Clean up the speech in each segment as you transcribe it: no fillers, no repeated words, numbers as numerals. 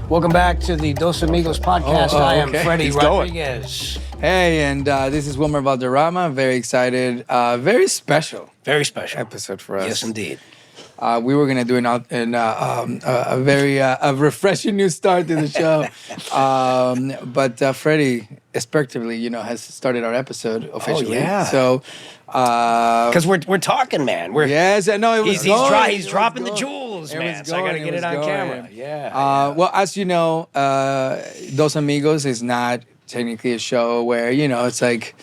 Welcome back to the Dos Amigos Podcast. I am Freddy He's Rodriguez. Hey, and this is Wilmer Valderrama. Very excited. Very special. Very special episode for us. Yes, indeed. We were gonna do a very refreshing new start to the show, but Freddy, respectively, has started our episode officially. Oh, yeah. So, because we're talking, man. Yes, I know it was. He's dropping the jewels, man. So I gotta get it on camera. Yeah. Well, as you know, Dos Amigos is not technically a show where it's like.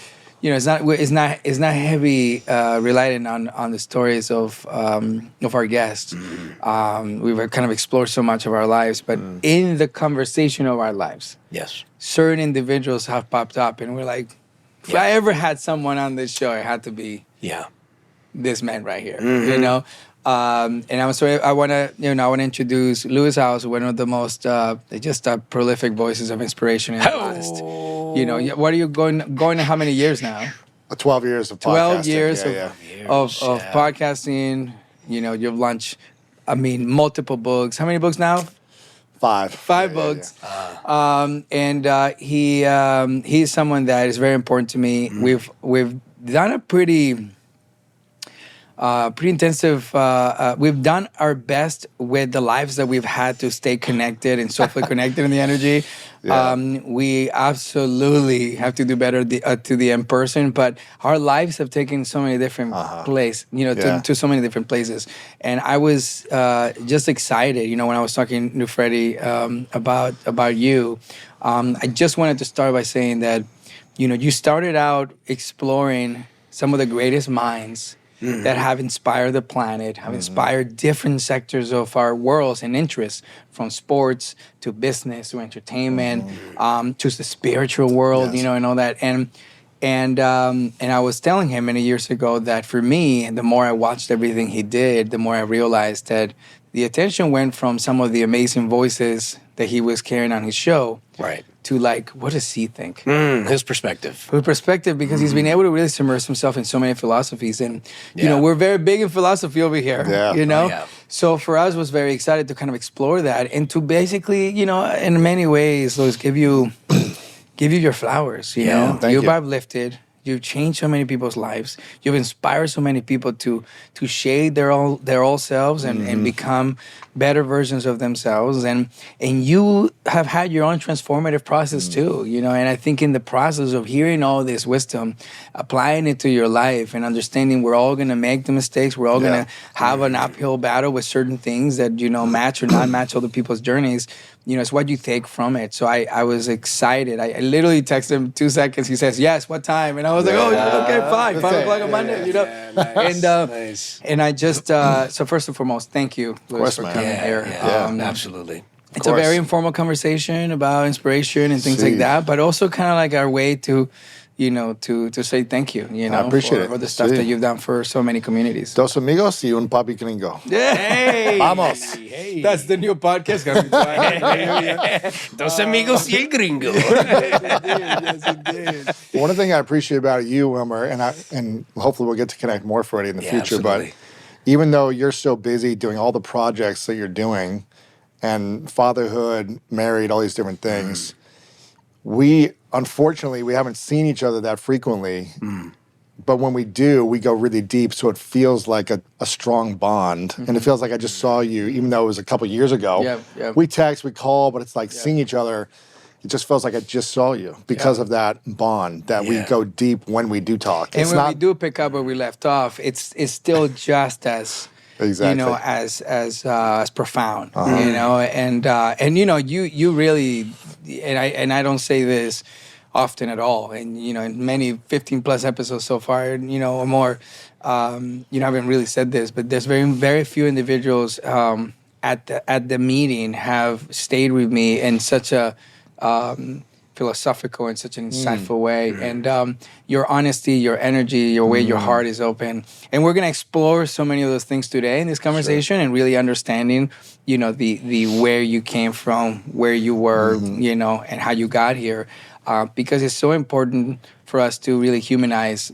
It's not heavy relying on the stories of our guests. We've kind of explored so much of our lives, but in the conversation of our lives, Yes. certain individuals have popped up, and we're like, if I ever had someone on this show, it had to be this man right here. And I want to introduce Lewis House, one of the most prolific voices of inspiration in the last. What are you going to how many years now? 12 years of podcasting. 12 years of podcasting. You've launched, multiple books. How many books now? 5. 5 books. He's someone that is very important to me. We've done a pretty intensive. We've done our best with the lives that we've had to stay connected and socially connected in the energy. We absolutely have to do better to the in person, but our lives have taken so many different places, to so many different places. And I was just excited, when I was talking to Freddy about you. I just wanted to start by saying that, you started out exploring some of the greatest minds that have inspired the planet, have inspired different sectors of our worlds and interests, from sports to business to entertainment, to the spiritual world, and all that. And I was telling him many years ago that for me, the more I watched everything he did, the more I realized that the attention went from some of the amazing voices that he was carrying on his show, to what does he think? His perspective. His perspective, because he's been able to really submerge himself in so many philosophies. And, we're very big in philosophy over here, So for us, was very excited to kind of explore that and to basically, in many ways, Louis, give you your flowers, You've uplifted. You've changed so many people's lives. You've inspired so many people to shade their old selves and become better versions of themselves. And you have had your own transformative process too, And I think in the process of hearing all this wisdom, applying it to your life and understanding we're all going to make the mistakes, we're all going to have an uphill battle with certain things that, match or not match other people's journeys. It's what you take from it. So I was excited. I literally texted him 2 seconds. He says, yes, what time? And I was like, okay, fine. 5 o'clock on Monday, Nice. And I just, so first and foremost, thank you, Louis, for coming here. Absolutely. It's a very informal conversation about inspiration and things like that, but also kind of like our way to, to say thank you, I appreciate it. For the stuff that you've done for so many communities. Dos amigos y un papi gringo. Yeah. Hey. Vamos. Hey. That's the new podcast. Dos amigos y el gringo. Yes, indeed. One thing I appreciate about you, Wilmer, and hopefully we'll get to connect more, Freddie, in the future, absolutely. But even though you're so busy doing all the projects that you're doing and fatherhood, married, all these different things, unfortunately, we haven't seen each other that frequently. But when we do, we go really deep, so it feels like a strong bond. And it feels like I just saw you, even though it was a couple years ago. Yeah. We text, we call, but it's like seeing each other. It just feels like I just saw you because of that bond, that we go deep when we do talk. And when we do pick up where we left off, it's still just as... Exactly. As profound, and you really, and I don't say this often at all, and in many 15 plus episodes so far, or more, I haven't really said this, but there's very, very few individuals at the meeting have stayed with me in such a philosophical in such an insightful way. And your honesty, your energy, your way your heart is open. And we're going to explore so many of those things today in this conversation, and really understanding, the where you came from, where you were, and how you got here. Because it's so important for us to really humanize,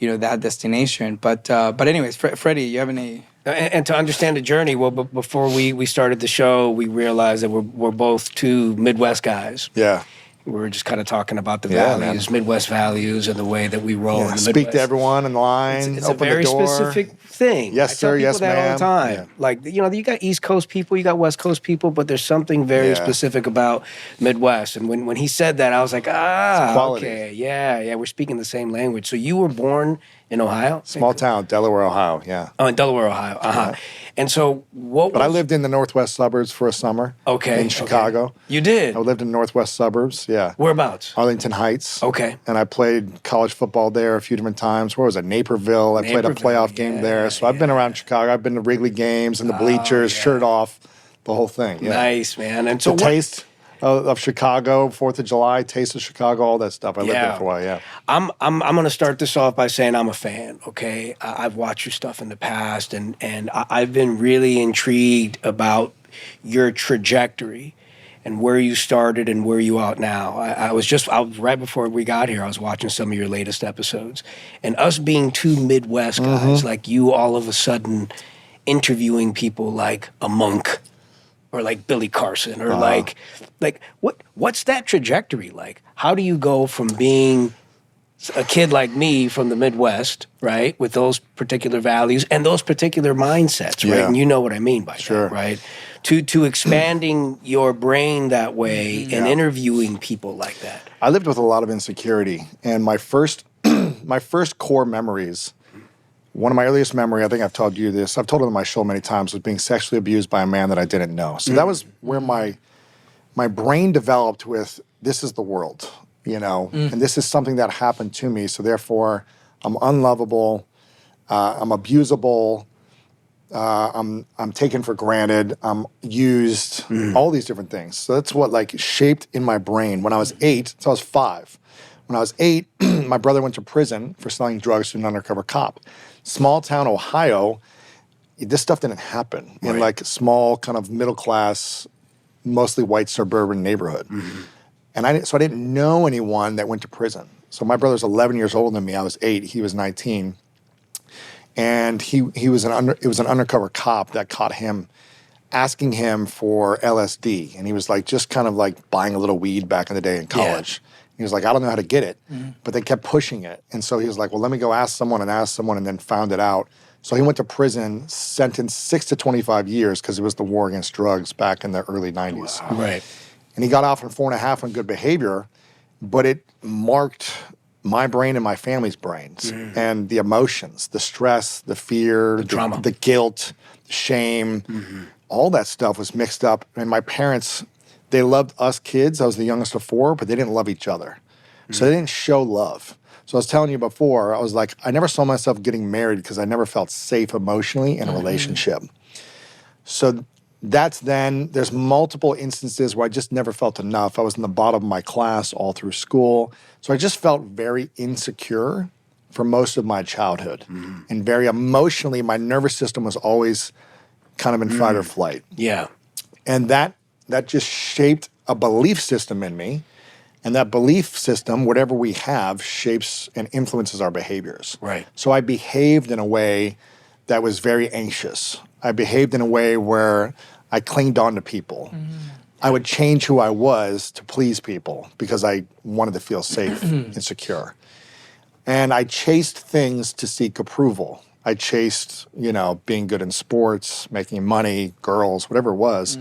that destination. But anyways, Freddie, you have any? And to understand the journey, well, before we started the show, we realized that we're both two Midwest guys. Yeah. We were just kind of talking about the values, Midwest values, and the way that we roll in the Midwest. Speak to everyone in the line. It's a very specific thing. Yes, sir. Yes, I tell people that all the time. Yeah. Like, you got East Coast people, you got West Coast people, but there's something very specific about Midwest. And when he said that, I was like, okay, yeah, we're speaking the same language. So you were born in Ohio? Small town, Delaware, Ohio, yeah. Oh, in Delaware, Ohio. Uh-huh. And so But I lived in the northwest suburbs for a summer. Okay. In Chicago. Okay. You did? I lived in northwest suburbs, yeah. Whereabouts? Arlington Heights. Okay. And I played college football there a few different times. Where was it? Naperville. I played a playoff game there. So I've been around Chicago. I've been to Wrigley games and the bleachers, shirt off, the whole thing. Yeah. Nice, man. And so the taste of Chicago, 4th of July, taste of Chicago, all that stuff. I lived there for a while, yeah. I'm going to start this off by saying I'm a fan, okay? I've watched your stuff in the past, and I've been really intrigued about your trajectory and where you started and where you are now. I was right before we got here, I was watching some of your latest episodes. And us being two Midwest guys, like you all of a sudden interviewing people like a Monk, or like Billy Carson, or like what's that trajectory like? How do you go from being a kid like me from the Midwest, right, with those particular values and those particular mindsets, right? And you know what I mean by that, right? To expanding your brain that way and interviewing people like that. I lived with a lot of insecurity, and my first core memories. One of my earliest memories, I think I've told you this, I've told it on my show many times, was being sexually abused by a man that I didn't know. So that was where my brain developed with, this is the world, and this is something that happened to me. So therefore, I'm unlovable, I'm abusable, I'm taken for granted, I'm used, all these different things. So that's what shaped in my brain. When I was 8, so I was 5. When I was 8, my brother went to prison for selling drugs to an undercover cop. Small town Ohio, this stuff didn't happen in a small kind of middle class, mostly white suburban neighborhood. And I didn't know anyone that went to prison. So my brother's 11 years older than me. I was 8. He was 19. And it was an undercover cop that caught him asking him for LSD. And he was just kind of buying a little weed back in the day in college. He was like, I don't know how to get it, but they kept pushing it. And so he was like, well, let me go ask someone, and then found it out. So he went to prison, sentenced 6 to 25 years because it was the war against drugs back in the early 90s. Wow. Right. And he got out for 4.5 on good behavior, but it marked my brain and my family's brains and the emotions, the stress, the fear, the trauma, the guilt, the shame, all that stuff was mixed up. And my parents, they loved us kids. I was the youngest of 4, but they didn't love each other. So they didn't show love. So I was telling you before, I was like, I never saw myself getting married because I never felt safe emotionally in a relationship. So there's multiple instances where I just never felt enough. I was in the bottom of my class all through school. So I just felt very insecure for most of my childhood. And very emotionally, my nervous system was always kind of in fight or flight. Yeah. And that just shaped a belief system in me. And that belief system, whatever we have, shapes and influences our behaviors. Right. So I behaved in a way that was very anxious. I behaved in a way where I clinged on to people. I would change who I was to please people because I wanted to feel safe and secure. And I chased things to seek approval. I chased, being good in sports, making money, girls, whatever it was.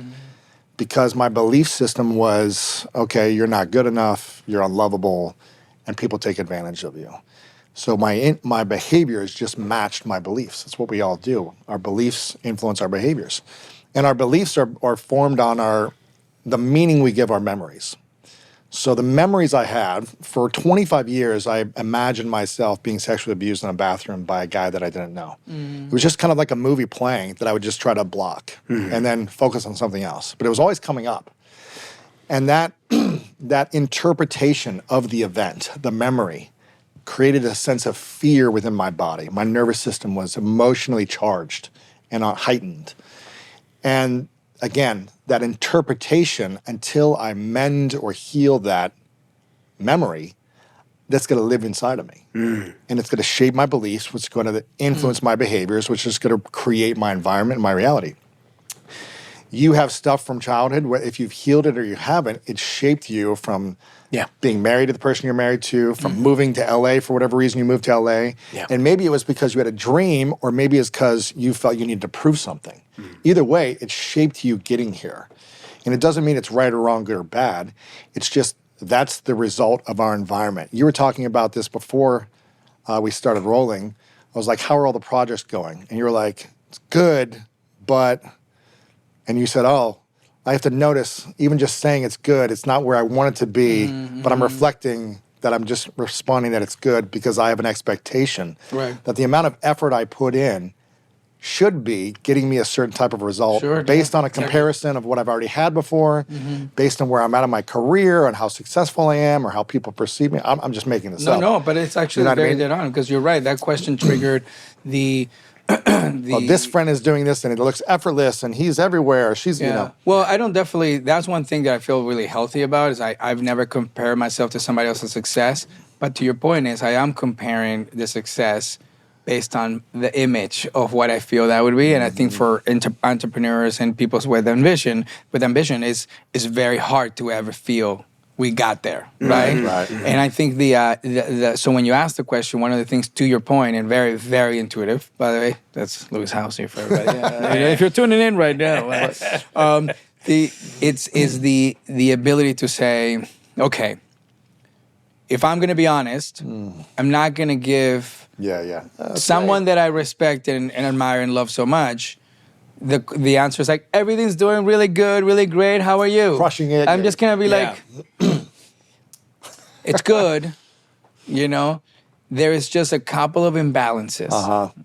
Because my belief system was, okay, you're not good enough, you're unlovable, and people take advantage of you. So my behaviors just matched my beliefs. That's what we all do. Our beliefs influence our behaviors. And our beliefs are formed on the meaning we give our memories. So the memories I had, for 25 years, I imagined myself being sexually abused in a bathroom by a guy that I didn't know. It was just kind of like a movie playing that I would just try to block and then focus on something else. But it was always coming up. And that interpretation of the event, the memory, created a sense of fear within my body. My nervous system was emotionally charged and heightened. And again, that interpretation, until I mend or heal that memory, that's going to live inside of me. And it's going to shape my beliefs, which is going to influence my behaviors, which is going to create my environment and my reality. You have stuff from childhood where if you've healed it or you haven't, it shaped you from being married to the person you're married to, from moving to LA for whatever reason you moved to LA. Yeah. And maybe it was because you had a dream, or maybe it's because you felt you needed to prove something. Either way, it shaped you getting here. And it doesn't mean it's right or wrong, good or bad. It's just that's the result of our environment. You were talking about this before we started rolling. I was like, how are all the projects going? And you were like, it's good, but... And you said, oh, I have to notice, even just saying it's good, it's not where I want it to be, but I'm reflecting that I'm just responding that it's good because I have an expectation that the amount of effort I put in should be getting me a certain type of result based on a comparison of what I've already had before, based on where I'm at in my career and how successful I am or how people perceive me. I'm just making this up. No, but it's actually very dead on, because you're right. That question triggered this friend is doing this and it looks effortless and he's everywhere. She's, you know. Well, I don't definitely, that's one thing that I feel really healthy about is I've never compared myself to somebody else's success. But to your point is I am comparing the success based on the image of what I feel that would be. And I think for entrepreneurs and people with ambition is very hard to ever feel we got there, right? And I think so when you ask the question, one of the things, to your point, and very, very intuitive, by the way, that's Louis House here for everybody. If you're tuning in right now, it's the ability to say, okay, if I'm gonna be honest, I'm not gonna give someone that I respect and admire and love so much, the answer is like, everything's doing really good, really great. How are you? Crushing it. I'm just going to be like, it's good, you know? There is just a couple of imbalances,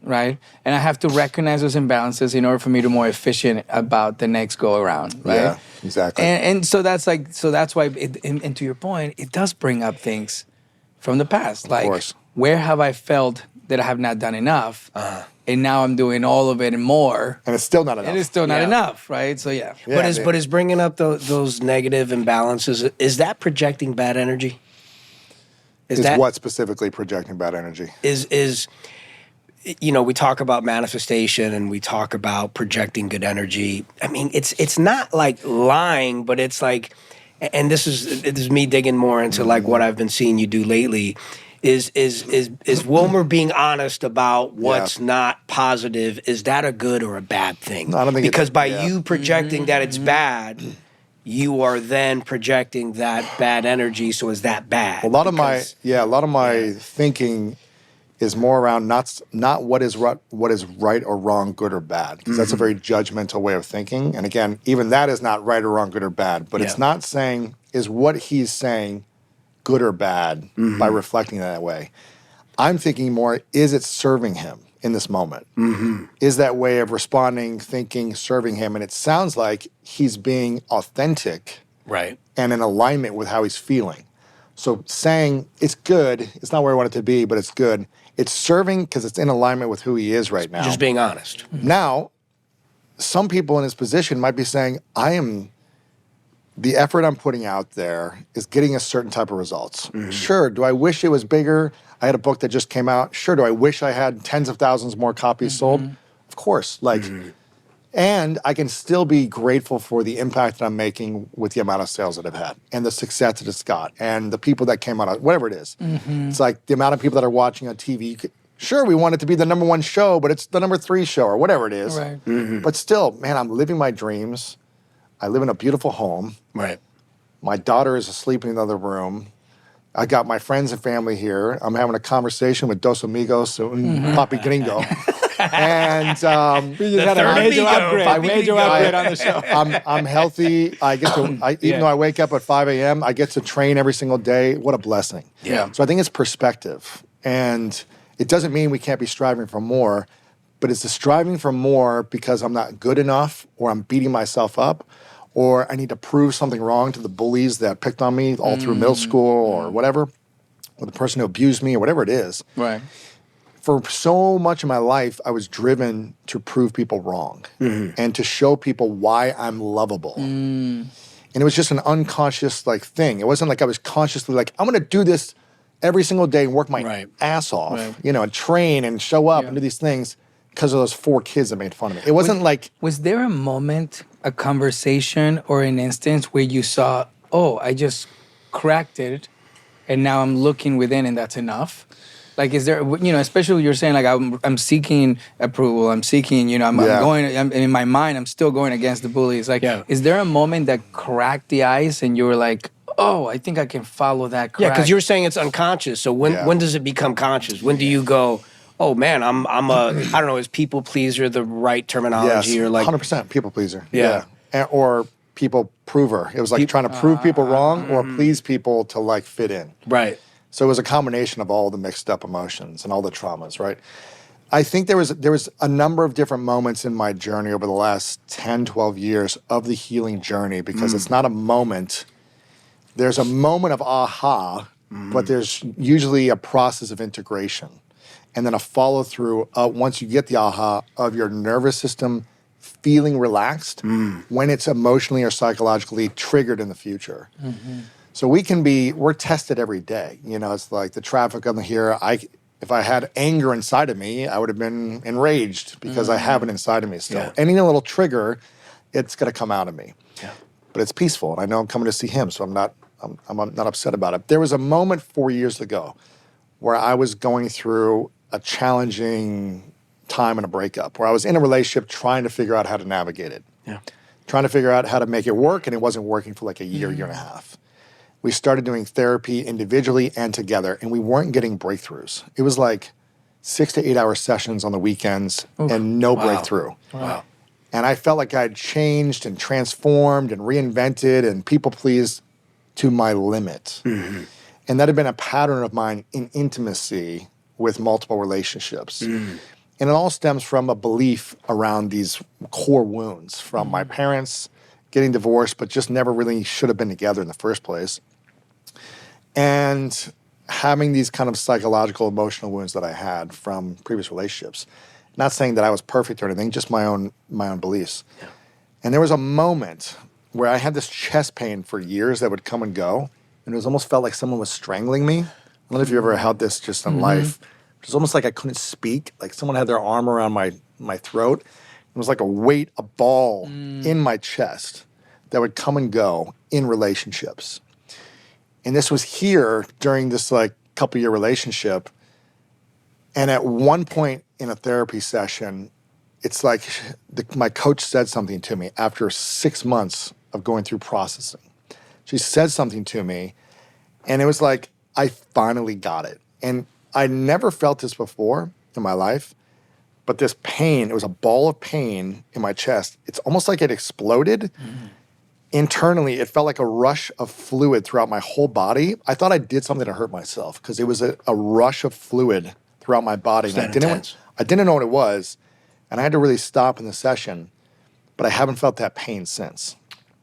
right? And I have to recognize those imbalances in order for me to be more efficient about the next go around, right? Yeah, exactly. And so that's why, and to your point, it does bring up things from the past. Like, where have I felt that I have not done enough? And now I'm doing all of it and more. And it's still not enough. And it's still not enough, right? So, But is bringing up those negative imbalances, is that projecting bad energy? Is what specifically projecting bad energy? Is you know, we talk about manifestation and we talk about projecting good energy. I mean, it's not like lying, but it's like, and this is me digging more into like what I've been seeing you do lately. Is Wilmer being honest about what's not positive? Is that a good or a bad thing? No, I don't think because by you projecting that it's bad, you are then projecting that bad energy. So is that bad? A lot of my thinking is more around not what is right or wrong, good or bad, because that's a very judgmental way of thinking. And again, even that is not right or wrong, good or bad. But it's not saying is what he's saying good or bad by reflecting that way. I'm thinking more, is it serving him in this moment? Is that way of responding, thinking, serving him? And it sounds like he's being authentic and in alignment with how he's feeling. So saying it's good, it's not where I want it to be, but it's good. It's serving because it's in alignment with who he is right now. Just being honest. Now, some people in his position might be saying, the effort I'm putting out there is getting a certain type of results. Sure, do I wish it was bigger? I had a book that just came out. Sure, do I wish I had tens of thousands more copies sold? Of course. And I can still be grateful for the impact that I'm making with the amount of sales that I've had and the success that it's got and the people that came out of whatever it is. It's like the amount of people that are watching on TV. Sure, we want it to be the number 1 show, but it's the number 3 show or whatever it is. But still, man, I'm living my dreams. I live in a beautiful home. My daughter is asleep in the other room. I got my friends and family here. I'm having a conversation with Dos Amigos and Papi Gringo. And we just had a major upgrade on the show. I'm healthy. I get to, even though I wake up at 5 a.m., I get to train every single day. What a blessing. So I think it's perspective. And it doesn't mean we can't be striving for more, but it's the striving for more because I'm not good enough or I'm beating myself up or I need to prove something wrong to the bullies that picked on me all through middle school or whatever, or the person who abused me or whatever it is. For so much of my life, I was driven to prove people wrong and to show people why I'm lovable. And it was just an unconscious thing. It wasn't like I was consciously like, I'm going to do this every single day and work my Right. ass off, Right. you know, and train and show up and do these things because of those 4 kids that made fun of me. It wasn't like, Was there a moment, a conversation, or an instance where you saw, oh, I just cracked it, and now I'm looking within, and that's enough? Like, is there, you know, especially you're saying, like, I'm seeking approval, I'm seeking, you know, I'm going, in my mind, I'm still going against the bullies. Like, is there a moment that cracked the ice, and you were like, oh, I think I can follow that crack? Yeah, because you're saying it's unconscious. So when does it become conscious? When do you go, oh man, I'm a I don't know, is people pleaser the right terminology? yes, or like 100% people pleaser. Yeah. Or people prover. It was like trying to prove people wrong or please people to like fit in. Right. So it was a combination of all the mixed up emotions and all the traumas, right? I think there was a number of different moments in my journey over the last 10, 12 years of the healing journey, because it's not a moment. There's a moment of aha, but there's usually a process of integration. And then a follow through once you get the aha of your nervous system feeling relaxed when it's emotionally or psychologically triggered in the future. So we're tested every day. You know, it's like the traffic on here. If I had anger inside of me, I would have been enraged because I have it inside of me still. Yeah. Any little trigger, it's going to come out of me. Yeah. But it's peaceful, and I know I'm coming to see him, so I'm not upset about it. There was a moment 4 years ago where I was going through a challenging time in a breakup, where I was in a relationship trying to figure out how to navigate it. Yeah. Trying to figure out how to make it work, and it wasn't working for like a year, year and a half. We started doing therapy individually and together, and we weren't getting breakthroughs. It was like 6 to 8 hour sessions on the weekends and no breakthrough. Wow. And I felt like I'd changed and transformed and reinvented and people pleased to my limit. And that had been a pattern of mine in intimacy with multiple relationships. And it all stems from a belief around these core wounds from my parents getting divorced, but just never really should have been together in the first place. And having these kind of psychological, emotional wounds that I had from previous relationships. Not saying that I was perfect or anything, just my own beliefs. Yeah. And there was a moment where I had this chest pain for years that would come and go, and it was almost felt like someone was strangling me. I don't know if you ever had this just in life. It was almost like I couldn't speak, like someone had their arm around my throat. It was like a weight, a ball in my chest that would come and go in relationships. And this was here during this like couple year relationship. And at one point in a therapy session, it's like my coach said something to me after 6 months of going through processing. She said something to me, and it was like, I finally got it. And I never felt this before in my life, but this pain, it was a ball of pain in my chest. It's almost like it exploded. Internally, it felt like a rush of fluid throughout my whole body. I thought I did something to hurt myself because it was a rush of fluid throughout my body. And I didn't know what it was, and I had to really stop in the session, but I haven't felt that pain since.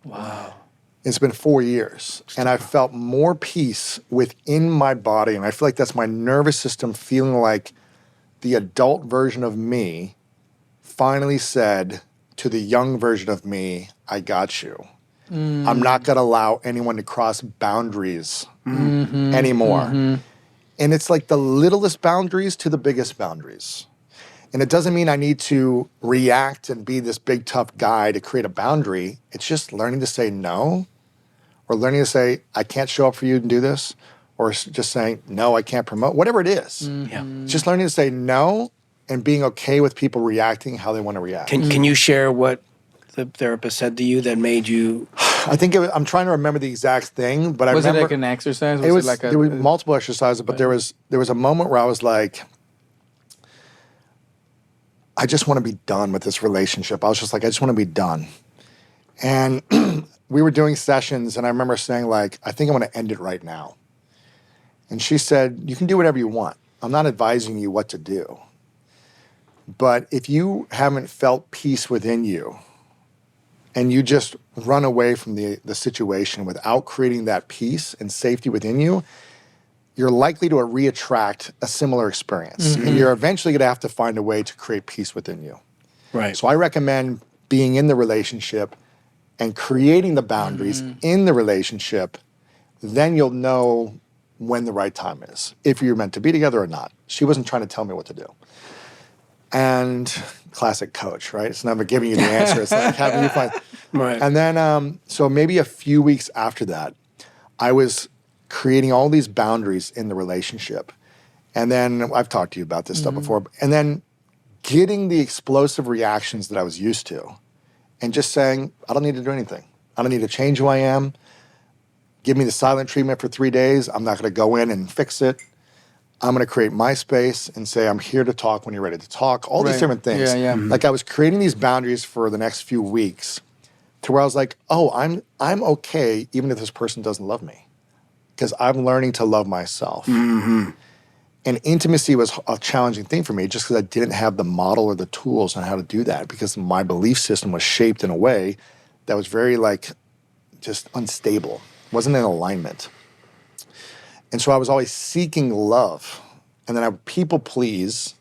Wow. It's been 4 years, and I felt more peace within my body, and I feel like that's my nervous system feeling like the adult version of me finally said to the young version of me, I got you. I'm not going to allow anyone to cross boundaries anymore. And it's like the littlest boundaries to the biggest boundaries. And it doesn't mean I need to react and be this big, tough guy to create a boundary. It's just learning to say no, or learning to say, I can't show up for you and do this, or just saying, no, I can't promote, whatever it is. Just learning to say no and being okay with people reacting how they want to react. Can you share what the therapist said to you that made you? I think I'm trying to remember the exact thing, but I remember. Was it like an exercise? Was it like there were multiple exercises, but there was a moment where I was like, I just want to be done with this relationship. I was just like, I just want to be done. And we were doing sessions, and I remember saying like, I think I want to end it right now. And she said, you can do whatever you want. I'm not advising you what to do. But if you haven't felt peace within you, and you just run away from the situation without creating that peace and safety within you, you're likely to reattract a similar experience. And you're eventually going to have to find a way to create peace within you. Right. So I recommend being in the relationship and creating the boundaries in the relationship. Then you'll know when the right time is, if you're meant to be together or not. She wasn't trying to tell me what to do. And classic coach, right? It's never giving you the answer. It's like having you find. Right. And then, so maybe a few weeks after that, I was creating all these boundaries in the relationship. And then I've talked to you about this stuff before. And then getting the explosive reactions that I was used to and just saying, I don't need to do anything. I don't need to change who I am. Give me the silent treatment for 3 days. I'm not going to go in and fix it. I'm going to create my space and say, I'm here to talk when you're ready to talk. All these different things. Yeah. Like I was creating these boundaries for the next few weeks to where I was like, oh, I'm okay even if this person doesn't love me because I'm learning to love myself. And intimacy was a challenging thing for me just because I didn't have the model or the tools on how to do that because my belief system was shaped in a way that was very like just unstable, wasn't in alignment. And so I was always seeking love. And then I would people please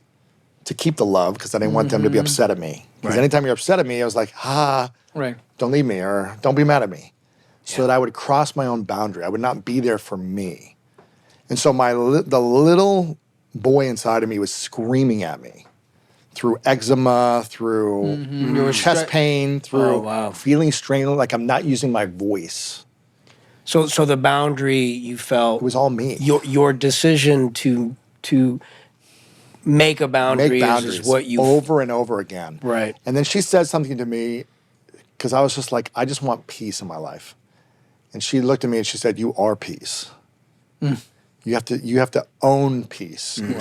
to keep the love because I didn't want them to be upset at me. Because anytime you're upset at me, I was like, don't leave me or don't be mad at me. So that I would cross my own boundary. I would not be there for me. And so the little boy inside of me was screaming at me through eczema, through chest pain, through feeling strained, like I'm not using my voice. So the boundary you felt It was all me. Your decision to make a boundary is what you over and over again. Right. And then she said something to me because I was just like, I just want peace in my life. And she looked at me and she said, "You are peace. You have to own peace. You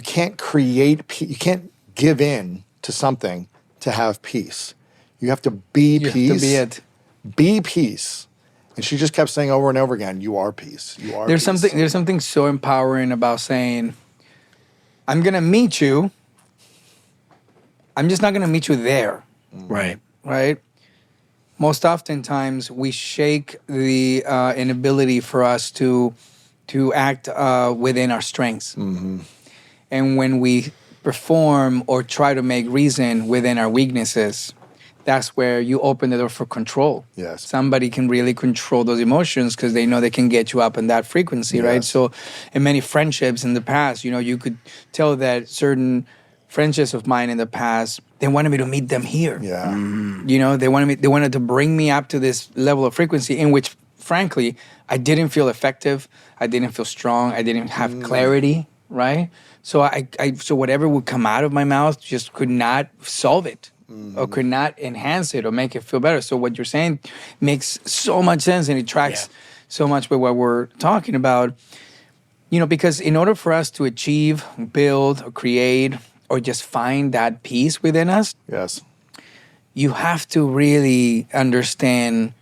can't create peace. You can't give in to something to have peace. You have to be peace. You have to be it. Be peace." And she just kept saying over and over again, "You are peace. You are There's peace." something so empowering about saying, I'm gonna meet you. I'm just not gonna meet you there. right. Right? Most oftentimes we shake the inability for us to act within our strengths. And when we perform or try to make reason within our weaknesses, that's where you open the door for control. Yes. Somebody can really control those emotions because they know they can get you up in that frequency, right? So in many friendships in the past, you could tell that certain friendships of mine in the past, they wanted me to meet them here. Yeah. They wanted to bring me up to this level of frequency in which, frankly, I didn't feel effective. I didn't feel strong. I didn't have clarity, right? So so whatever would come out of my mouth just could not solve it. Or could not enhance it or make it feel better. So what you're saying makes so much sense and it tracks so much with what we're talking about. Because in order for us to achieve, build, or create, or just find that peace within us, Yes. you have to really understand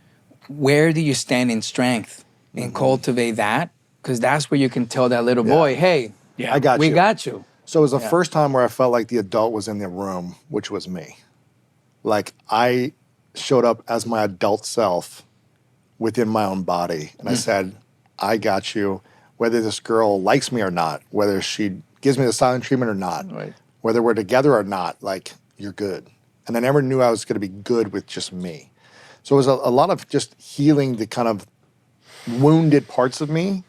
where do you stand in strength and cultivate that, because that's where you can tell that little boy, hey, I got we you. got you. So it was the first time where I felt like the adult was in the room, which was me. Like I showed up as my adult self within my own body. And I said, I got you, whether this girl likes me or not, whether she gives me the silent treatment or not, whether we're together or not, like, you're good. And I never knew I was going to be good with just me. So it was a lot of just healing the kind of wounded parts of me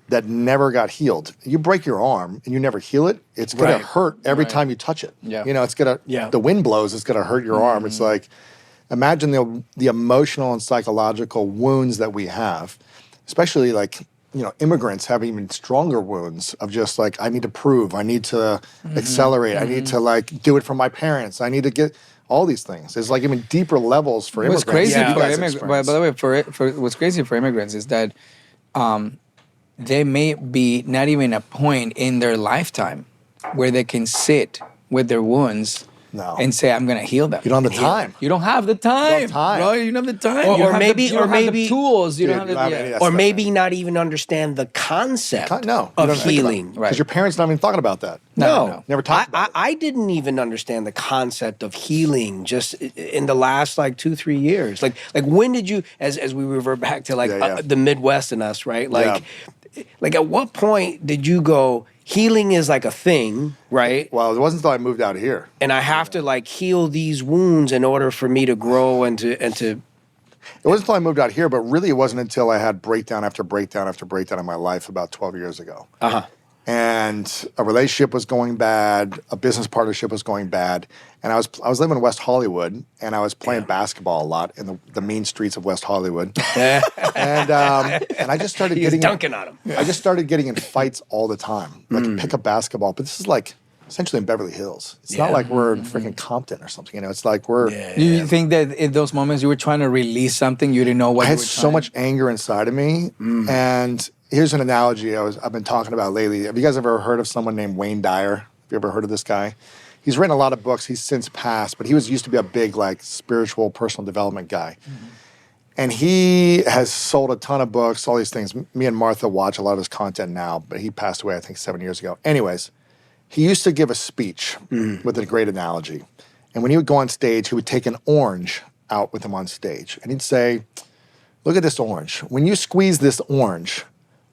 that never got healed. You break your arm and you never heal it, it's going to hurt every time you touch it. Yeah. It's going to, the wind blows, it's going to hurt your arm. It's like, imagine the emotional and psychological wounds that we have, especially like, immigrants have even stronger wounds of just like, I need to prove, I need to accelerate, I need to like do it for my parents, I need to get all these things. There's like even deeper levels for immigrants. What's crazy than you guys by experience. the way, for what's crazy for immigrants is that there may be not even a point in their lifetime where they can sit with their wounds and say, I'm going to heal them. You don't have the time. You don't have the time. Bro, you don't have the time. Or You don't have maybe- you don't or have the maybe- tools. You Dude, don't you don't have have any the of Or stuff, maybe not even understand the concept No, you of don't think about healing. it. Because your parents not even talking about that. No. Never talked about it. I didn't even understand the concept of healing just in the last like 2-3 years. Like when did you, as we revert back to like the Midwest and us, right? Like at what point did you go, healing is like a thing, right? Well, it wasn't until I moved out here. And I have to like heal these wounds in order for me to grow and to It wasn't until I moved out here, but really it wasn't until I had breakdown after breakdown after breakdown in my life about 12 years ago. And a relationship was going bad, a business partnership was going bad, and I was living in West Hollywood, and I was playing basketball a lot in the mean streets of West Hollywood, and I just started getting dunking on him. I just started getting in fights all the time, like pick up basketball. But this is like essentially in Beverly Hills. It's not like we're in freaking Compton or something. It's like we're. Do you think that in those moments you were trying to release something, you didn't know what I you had were so trying? much anger inside of me, and here's an analogy I've been talking about lately. Have you guys ever heard of someone named Wayne Dyer? Have you ever heard of this guy? He's written a lot of books. He's since passed, but he used to be a big like spiritual personal development guy. And he has sold a ton of books, all these things. Me and Martha watch a lot of his content now, but he passed away, I think, 7 years ago. Anyways, he used to give a speech with a great analogy. And when he would go on stage, he would take an orange out with him on stage. And he'd say, look at this orange. When you squeeze this orange,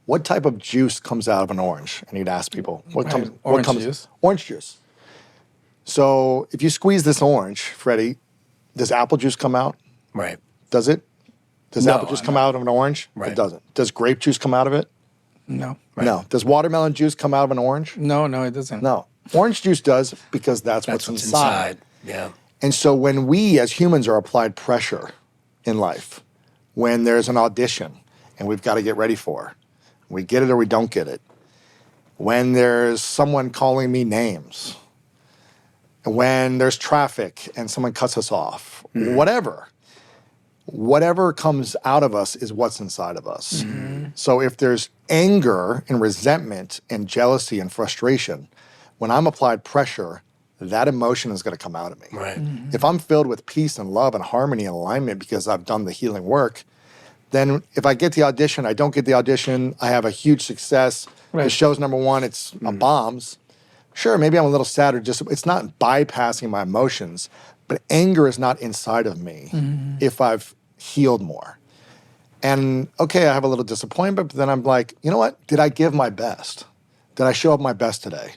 what type of juice comes out of an orange? And he'd ask people, Orange juice. Orange juice. So if you squeeze this orange, Freddie, does apple juice come out? Right. Does it? Does No, apple juice come out of an orange? Right. It doesn't. Does grape juice come out of it? No. No. Does watermelon juice come out of an orange? No, it doesn't. No. Orange juice does because that's what's inside. Yeah. And so when we as humans are applied pressure in life, when there's an audition and we've got to get ready for, we get it or we don't get it. When there's someone calling me names, when there's traffic and someone cuts us off, whatever comes out of us is what's inside of us. So if there's anger and resentment and jealousy and frustration, when I'm applied pressure, that emotion is going to come out of me. Right. If I'm filled with peace and love and harmony and alignment because I've done the healing work, then if I get the audition, I don't get the audition, I have a huge success, the show's number one, it's a bombs. Sure, maybe I'm a little sad or just, it's not bypassing my emotions, but anger is not inside of me if I've healed more. And okay, I have a little disappointment, but then I'm like, you know what? Did I give my best? Did I show up my best today?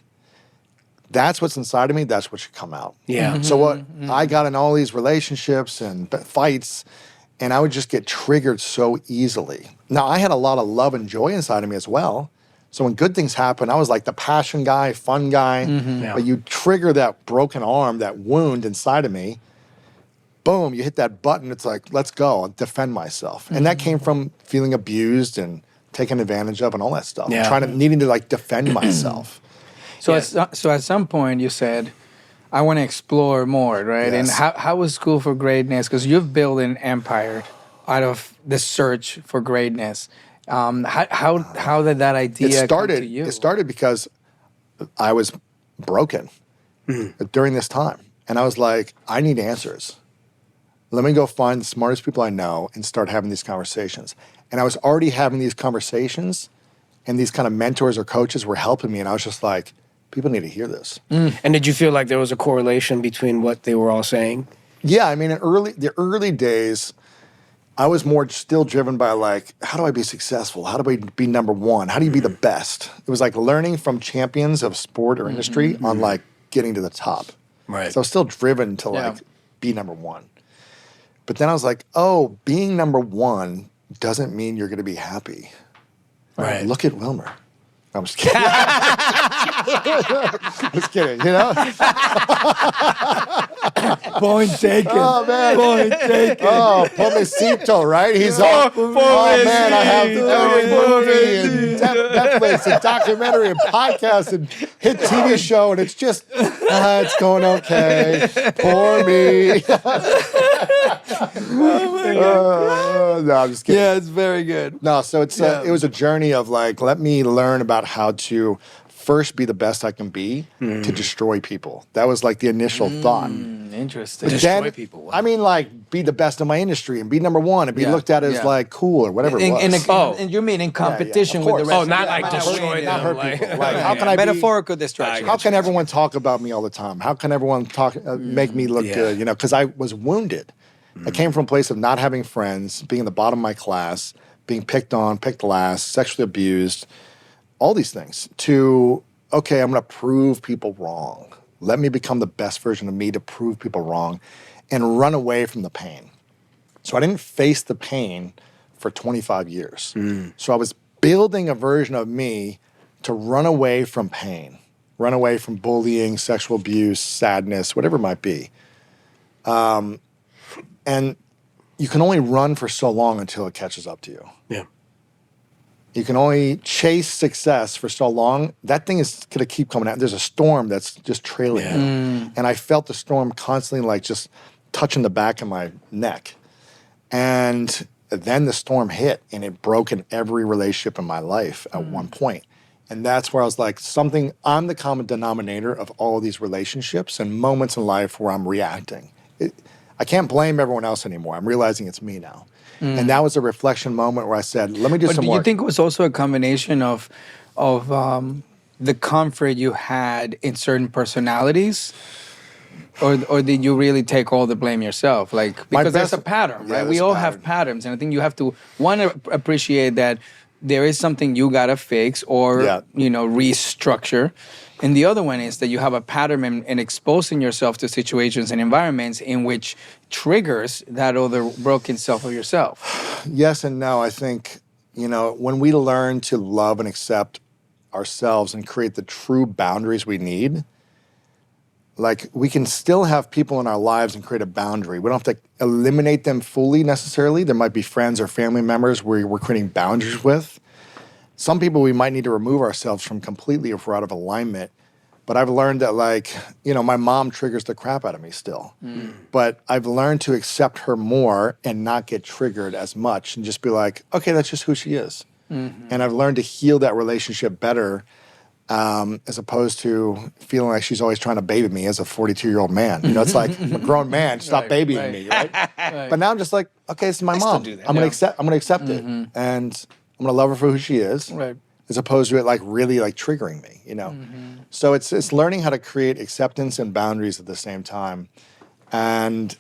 That's what's inside of me, that's what should come out. Yeah. So what I got in all these relationships and fights, and I would just get triggered so easily. Now, I had a lot of love and joy inside of me as well. So when good things happen, I was like the passion guy, fun guy. But you trigger that broken arm, that wound inside of me, boom, you hit that button. It's like, let's go, I'll defend myself. And that came from feeling abused and taken advantage of and all that stuff. Needing to like defend myself. So at some point you said, I want to explore more, right? Yes. And how was School for Greatness? Because you've built an empire out of the search for greatness. How did that idea come to you? It started because I was broken during this time. And I was like, I need answers. Let me go find the smartest people I know and start having these conversations. And I was already having these conversations, and these kind of mentors or coaches were helping me. And I was just like, people need to hear this. And did you feel like there was a correlation between what they were all saying? Yeah, I mean, in the early days, I was more still driven by like, how do I be successful? How do I be number one? How do you be the best? It was like learning from champions of sport or industry on like getting to the top. Right. So I was still driven to like be number one. But then I was like, oh, being number one doesn't mean you're going to be happy. Right. Look at Wilmer. I'm just kidding. Just kidding, you know? Point taken. Oh, man. Point taken. Oh, Pobrecito, right? He's all, oh, man, I have every movie and Netflix and documentary and podcast and hit TV show, and it's just, it's going okay. Poor me. No, I'm just kidding. Yeah, it's very good. No, so it was a journey of like, let me learn about how to first be the best I can be to destroy people. That was like the initial thought. Interesting. Destroy people. Wow. I mean, like, be the best in my industry and be number one and be looked at as like cool or whatever it was. And you mean in competition of with the course. rest? Oh, not like Not destroy not them. hurt people. Like, how can I be, Metaphorical destruction. how can everyone talk about me all the time? How can everyone make me look good? You know, because I was wounded. I came from a place of not having friends, being in the bottom of my class, being picked on, picked last, sexually abused, all these things, to, okay, I'm going to prove people wrong. Let me become the best version of me to prove people wrong and run away from the pain. So I didn't face the pain for 25 years. So I was building a version of me to run away from pain, run away from bullying, sexual abuse, sadness, whatever it might be. And you can only run for so long until it catches up to you. Yeah. You can only chase success for so long. That thing is going to keep coming out. There's a storm that's just trailing you. And I felt the storm constantly like just touching the back of my neck. And then the storm hit and it broke in every relationship in my life at one point. And that's where I was like, I'm the common denominator of all of these relationships and moments in life where I'm reacting. I can't blame everyone else anymore. I'm realizing it's me now. And that was a reflection moment where I said, let me do some work. Do you think it was also a combination of the comfort you had in certain personalities? Or did you really take all the blame yourself? Like, because there's a pattern, right? We all have patterns. And I think you have to, one, appreciate that there is something you got to fix or, restructure. And the other one is that you have a pattern in exposing yourself to situations and environments in which triggers that other broken self of yourself. Yes and no. I think, when we learn to love and accept ourselves and create the true boundaries we need, like we can still have people in our lives and create a boundary. We don't have to eliminate them fully necessarily. There might be friends or family members where we're creating boundaries with. Some people we might need to remove ourselves from completely if we're out of alignment. But I've learned that my mom triggers the crap out of me still. But I've learned to accept her more and not get triggered as much and just be like, okay, that's just who she is. And I've learned to heal that relationship better as opposed to feeling like she's always trying to baby me as a 42-year-old man. It's like, I'm a grown man, stop babying me, right? But now I'm just like, okay, this is my mom. I'm gonna accept it. And I'm gonna love her for who she is. Right. As opposed to it like really like triggering me, So it's learning how to create acceptance and boundaries at the same time and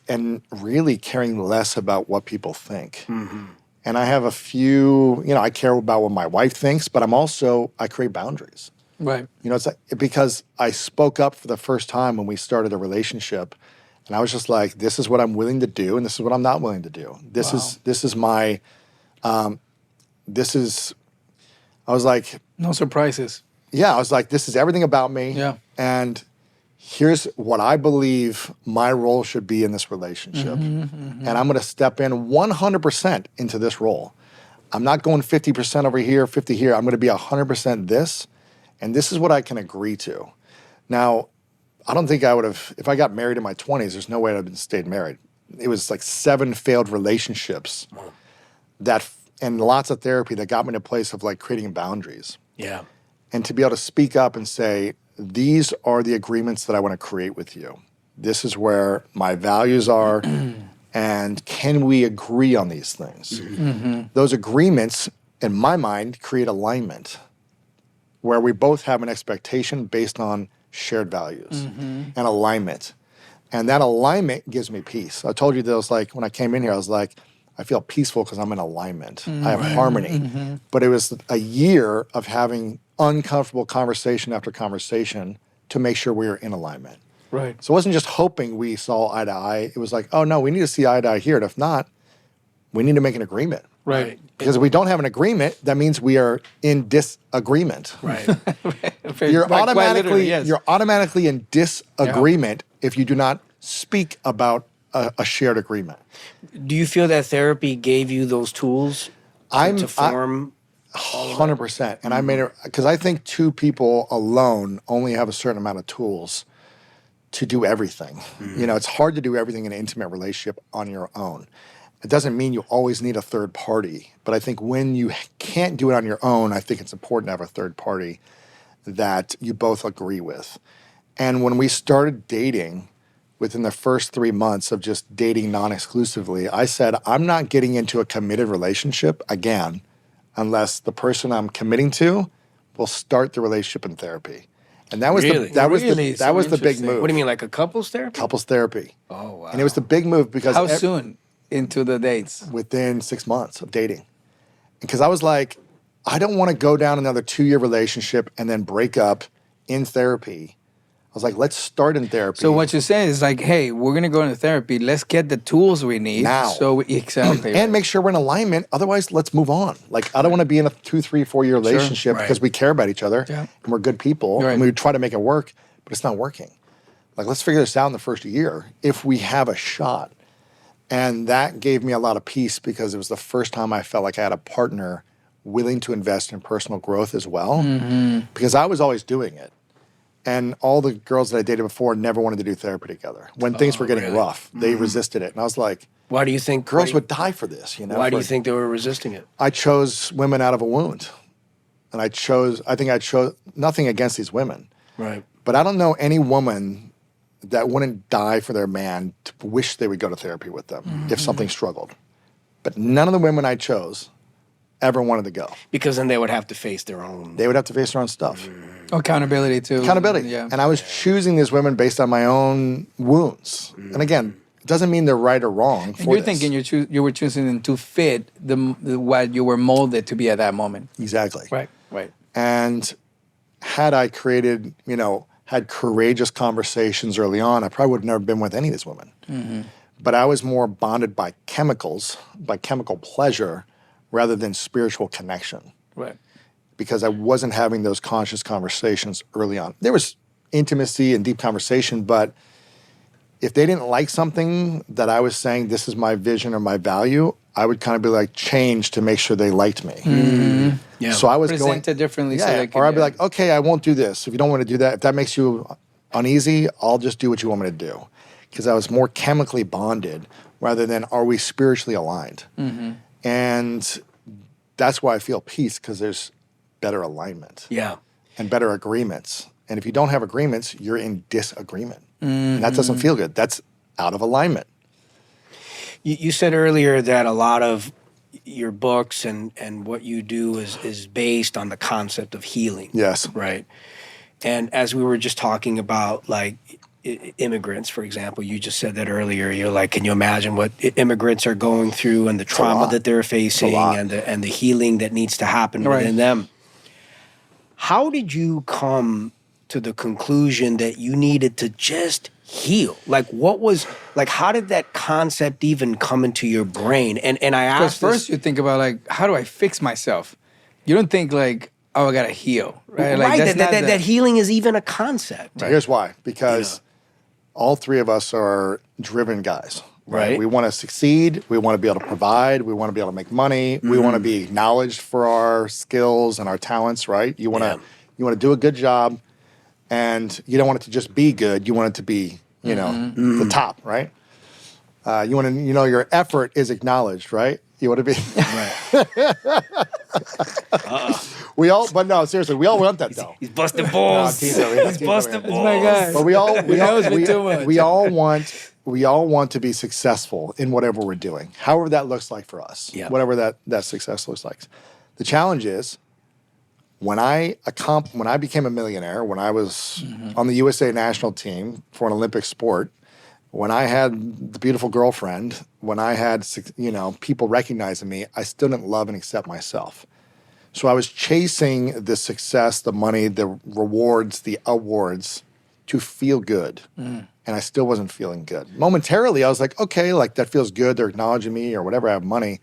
really caring less about what people think. And I have a few, I care about what my wife thinks, but I create boundaries. Right. It's like, because I spoke up for the first time when we started a relationship, and I was just like, this is what I'm willing to do, and this is what I'm not willing to do. This is my, I was like, no surprises. Yeah, I was like, this is everything about me. Yeah. And here's what I believe my role should be in this relationship. And I'm going to step in 100% into this role. I'm not going 50% over here, 50 here. I'm going to be 100% this. And this is what I can agree to. Now, I don't think I would have, if I got married in my 20s, there's no way I'd have stayed married. It was like 7 failed relationships and lots of therapy that got me to a place of like creating boundaries. Yeah. And to be able to speak up and say, these are the agreements that I want to create with you. This is where my values are. And can we agree on these things? Those agreements, in my mind, create alignment where we both have an expectation based on shared values and alignment. And that alignment gives me peace. I told you that was like, when I came in here, I was like, I feel peaceful because I'm in alignment. I have harmony. But it was a year of having uncomfortable conversation after conversation to make sure we were in alignment. Right. So it wasn't just hoping we saw eye to eye. It was like, oh no, we need to see eye to eye here. And if not, we need to make an agreement. Right. Because if we don't have an agreement, that means we are in disagreement. Right. You're automatically in disagreement if you do not speak about a shared agreement. Do you feel that therapy gave you those tools to form? 100%. And I made it, because I think 2 people alone only have a certain amount of tools to do everything. It's hard to do everything in an intimate relationship on your own. It doesn't mean you always need a third party. But I think when you can't do it on your own, I think it's important to have a third party that you both agree with. And when we started dating, within the first 3 months of just dating non-exclusively, I said, I'm not getting into a committed relationship again unless the person I'm committing to will start the relationship in therapy. And that was the big move. What do you mean, like a couples therapy? Couples therapy. Oh, wow. And it was the big move because how soon into the dates? Within 6 months of dating. Because I was like, I don't want to go down another 2-year relationship and then break up in therapy. was like, let's start in therapy. So what you're saying is like, hey, we're going to go into therapy. Let's get the tools we need. Now. Exactly. And make sure we're in alignment. Otherwise, let's move on. Like, I don't want to be in a 2, 3, 4 year relationship because we care about each other and we're good people and we try to make it work, but it's not working. Like, let's figure this out in the first year if we have a shot. And that gave me a lot of peace because it was the first time I felt like I had a partner willing to invest in personal growth as well. Because I was always doing it. And all the girls that I dated before never wanted to do therapy together. When things were getting rough, they resisted it. And I was like, why do you think girls would die for this? You know, why do you think they were resisting it? I chose women out of a wound. And I chose nothing against these women. Right. But I don't know any woman that wouldn't die for their man to wish they would go to therapy with them if something struggled. But none of the women I chose ever wanted to go. Because then they would have to face their own... They would have to face their own stuff. Accountability too. Accountability. Yeah. And I was choosing these women based on my own wounds. And again, it doesn't mean they're right or wrong for And you're this. thinking you were choosing them to fit the what you were molded to be at that moment. Exactly. Right. And had I created, had courageous conversations early on, I probably would have never been with any of these women. But I was more bonded by chemical pleasure, rather than spiritual connection. Right. Because I wasn't having those conscious conversations early on. There was intimacy and deep conversation, but if they didn't like something that I was saying, this is my vision or my value, I would kind of be like, change to make sure they liked me. Yeah. So I was Present it differently. So they could, or I'd be like, okay, I won't do this. If you don't want to do that, if that makes you uneasy, I'll just do what you want me to do. Because I was more chemically bonded rather than are we spiritually aligned. And that's why I feel peace, because there's better alignment. Yeah. And better agreements. And if you don't have agreements, you're in disagreement. And that doesn't feel good. That's out of alignment. You said earlier that a lot of your books and what you do is based on the concept of healing. Yes. Right. And as we were just talking about, like, immigrants, for example, you just said that earlier. You're like, can you imagine what immigrants are going through and the trauma that they're facing and the healing that needs to happen within them? How did you come to the conclusion that you needed to just heal? Like, how did that concept even come into your brain? And I asked because first you think about, like, how do I fix myself? You don't think like, oh, I gotta heal, right? Like, that healing is even a concept. Right. Here's why. Because all three of us are driven guys. Right. We want to succeed. We want to be able to provide. We want to be able to make money. We want to be acknowledged for our skills and our talents, right? You want to do a good job, and you don't want it to just be good. You want it to be, the top, right? You want to, your effort is acknowledged, right? You want to be We all, but no, seriously, we all want that though. He's busting balls. He's busting balls. my guy. But we all want to be successful in whatever we're doing, however that looks like for us. Yeah. Whatever that success looks like. The challenge is when I became a millionaire, when I was on the USA national team for an Olympic sport, when I had the beautiful girlfriend, when I had people recognizing me, I still didn't love and accept myself. So I was chasing the success, the money, the rewards, the awards to feel good. And I still wasn't feeling good. Momentarily, I was like, okay, like that feels good. They're acknowledging me or whatever. I have money.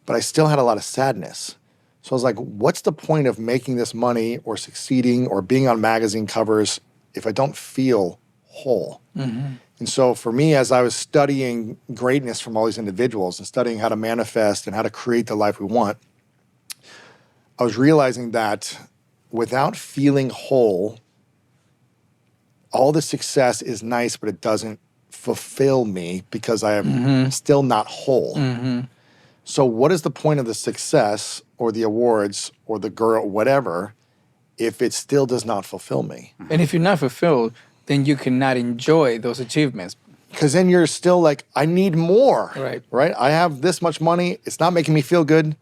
But I still had a lot of sadness. So I was like, what's the point of making this money or succeeding or being on magazine covers if I don't feel whole? And so for me, as I was studying greatness from all these individuals and studying how to manifest and how to create the life we want, I was realizing that without feeling whole, all the success is nice, but it doesn't fulfill me because I am still not whole. So what is the point of the success or the awards or the girl, whatever, if it still does not fulfill me? And if you're not fulfilled, then you cannot enjoy those achievements. Because then you're still like, I need more. Right. I have this much money. It's not making me feel good.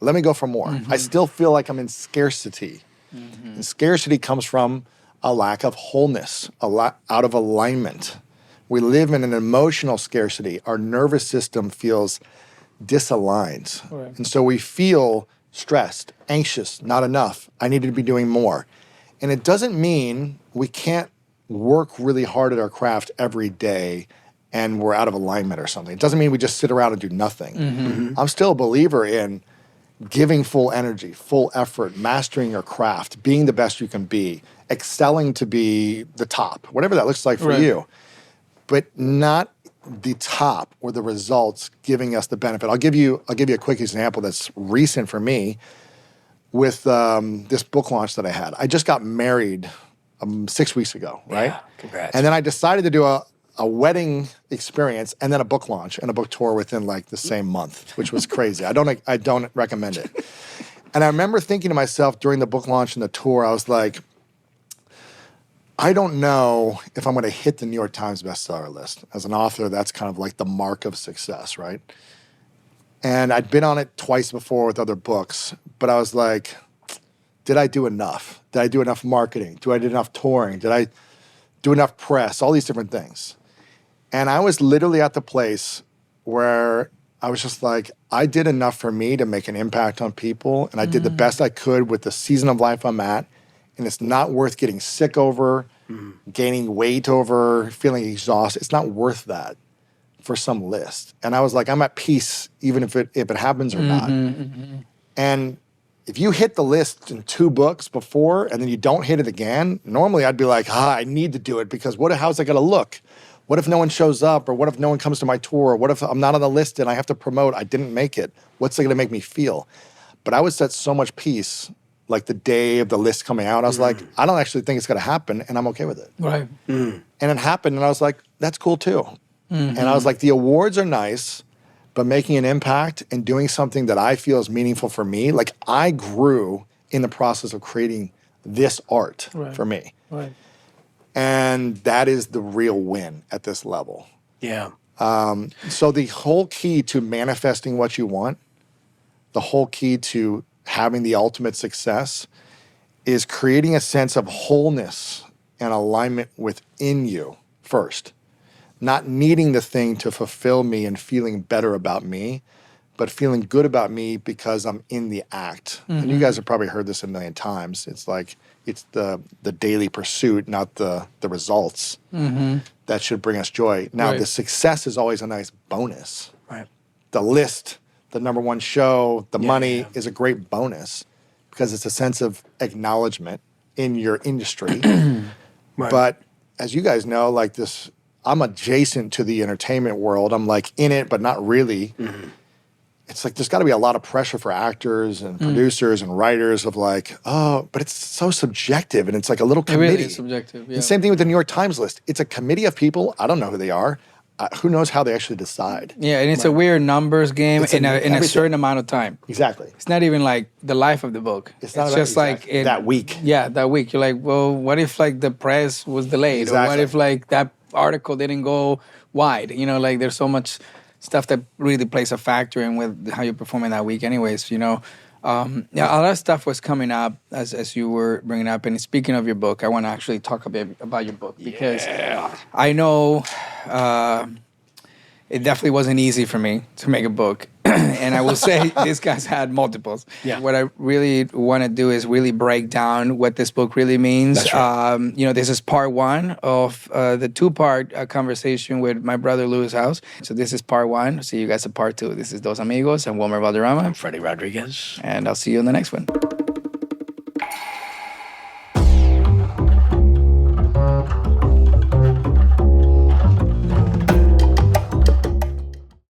Let me go for more. I still feel like I'm in scarcity. And scarcity comes from a lack of wholeness, out of alignment. We live in an emotional scarcity. Our nervous system feels disaligned. Right. And so we feel stressed, anxious, not enough. I need to be doing more. And it doesn't mean we can't work really hard at our craft every day and we're out of alignment or something. It doesn't mean we just sit around and do nothing. I'm still a believer in giving full energy, full effort, mastering your craft, being the best you can be, excelling to be the top, whatever that looks like for you, but not the top or the results giving us the benefit. I'll give you a quick example that's recent for me with this book launch that I had. I just got married 6 weeks ago, right? Yeah, congrats. And then I decided to do a wedding experience and then a book launch and a book tour within like the same month, which was crazy. I don't recommend it. And I remember thinking to myself during the book launch and the tour, I was like, I don't know if I'm going to hit the New York Times bestseller list. As an author, that's kind of like the mark of success, right? And I'd been on it twice before with other books, but I was like, did I do enough? Did I do enough marketing? Do I do enough touring? Did I do enough press? All these different things. And I was literally at the place where I was just like, I did enough for me to make an impact on people, and I did the best I could with the season of life I'm at, and it's not worth getting sick over, gaining weight over, feeling exhausted. It's not worth that for some list. And I was like, I'm at peace even if it happens or not. And if you hit the list in 2 books before and then you don't hit it again, normally I'd be like, I need to do it because how's it gonna look? What if no one shows up? Or what if no one comes to my tour? What if I'm not on the list and I have to promote, I didn't make it? What's it gonna make me feel? But I was at so much peace, like the day of the list coming out, I was like, I don't actually think it's gonna happen and I'm okay with it. Right. And it happened and I was like, that's cool too. And I was like, the awards are nice, but making an impact and doing something that I feel is meaningful for me, like I grew in the process of creating this art for me. Right. And that is the real win at this level. Yeah. So the whole key to manifesting what you want, the whole key to having the ultimate success is creating a sense of wholeness and alignment within you first. Not needing the thing to fulfill me and feeling better about me, but feeling good about me because I'm in the act. And you guys have probably heard this a million times. It's like, it's the daily pursuit, not the results that should bring us joy. Now, the success is always a nice bonus. Right. The list, the #1 show, the money is a great bonus because it's a sense of acknowledgement in your industry. But as you guys know, like this, I'm adjacent to the entertainment world. I'm like in it, but not really. It's like there's got to be a lot of pressure for actors and producers and writers of like, but it's so subjective and it's like a little committee. It really is subjective, yeah. And same thing with the New York Times list. It's a committee of people. I don't know who they are. Who knows how they actually decide? Yeah, and it's a weird numbers game in a certain amount of time. Exactly. It's not even like the life of the book. It's not just like that week. Yeah, that week. You're like, well, what if like the press was delayed? Exactly. Or what if like that article didn't go wide? You know, like there's so much stuff that really plays a factor in with how you're performing that week anyways, you know. A lot of stuff was coming up as you were bringing up. And speaking of your book, I want to actually talk a bit about your book because I know it definitely wasn't easy for me to make a book. And I will say these guys had multiples. Yeah. What I really want to do is really break down what this book really means. That's right. You know, this is part 1 of the 2-part conversation with my brother Louis House. So this is part 1. See you guys at part 2. This is Dos Amigos and Wilmer Valderrama. I'm Freddy Rodriguez. And I'll see you in the next one.